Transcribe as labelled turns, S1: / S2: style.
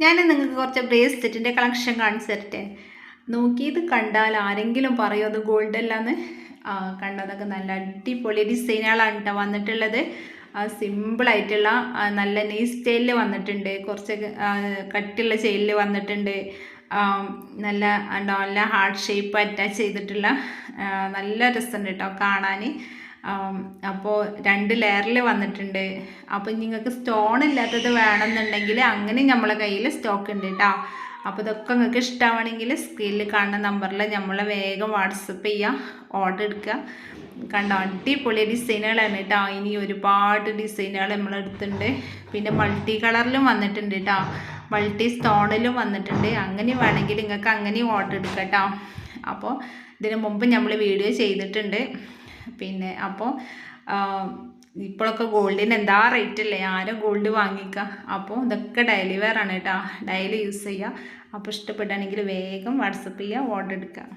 S1: ഞാൻ നിങ്ങൾക്ക് കുറച്ച് ബ്രേസ്ലെറ്റിൻ്റെ കളക്ഷൻ കാണിച്ചു തരട്ടെ. നോക്കിയത് കണ്ടാൽ ആരെങ്കിലും പറയും അത് ഗോൾഡ് അല്ലാന്ന്. കണ്ടതൊക്കെ നല്ല അടിപൊളി ഡിസൈനുകളാണ് കേട്ടോ വന്നിട്ടുള്ളത്. സിമ്പിളായിട്ടുള്ള നല്ല നെയ്സ് സ്റ്റൈലിൽ വന്നിട്ടുണ്ട്. കുറച്ച് കട്ടിയുള്ള ചെയിനിൽ വന്നിട്ടുണ്ട്. നല്ല നല്ല ഹാർട്ട് ഷേപ്പ് അറ്റാച്ച് ചെയ്തിട്ടുള്ള നല്ല രസമുണ്ട് കേട്ടോ കാണാൻ. അപ്പോൾ 2 ലെയറിൽ വന്നിട്ടുണ്ട്. അപ്പോൾ നിങ്ങൾക്ക് സ്റ്റോൺ ഇല്ലാത്തത് വേണമെന്നുണ്ടെങ്കിൽ അങ്ങനെ നമ്മളെ കയ്യിൽ സ്റ്റോക്ക് ഉണ്ട് കേട്ടോ. അപ്പോൾ ഇതൊക്കെ നിങ്ങൾക്ക് ഇഷ്ടമാണെങ്കിൽ സ്ക്രീനിൽ കാണുന്ന നമ്പറിൽ നമ്മളെ വേഗം വാട്സപ്പ് ചെയ്യുക, ഓർഡർ എടുക്കുക. കണ്ടോ അടിപൊളി ഡിസൈനുകളാണ് കേട്ടോ. ഇനി ഒരുപാട് ഡിസൈനുകൾ നമ്മളെടുത്തിട്ടുണ്ട്. പിന്നെ മൾട്ടി കളറിലും വന്നിട്ടുണ്ട് കേട്ടോ, മൾട്ടി സ്റ്റോണിലും വന്നിട്ടുണ്ട്. അങ്ങനെ വേണമെങ്കിൽ നിങ്ങൾക്ക് അങ്ങനെയും ഓർഡർ എടുക്കാം കേട്ടോ. അപ്പോൾ ഇതിന് മുമ്പ് നമ്മൾ വീഡിയോ ചെയ്തിട്ടുണ്ട്. പിന്നെ അപ്പോൾ ഇപ്പോഴൊക്കെ ഗോൾഡിന് എന്താ റേറ്റ് അല്ലേ, ആരും ഗോൾഡ് വാങ്ങിക്കുക. അപ്പോൾ ഇതൊക്കെ ഡെയിലി വെയർ ആണ് കേട്ടോ, ഡെയിലി യൂസ് ചെയ്യുക. അപ്പോൾ ഇഷ്ടപ്പെടുകയാണെങ്കിൽ വേഗം വാട്സപ്പ് ചെയ്യുക, ഓർഡർ എടുക്കുക.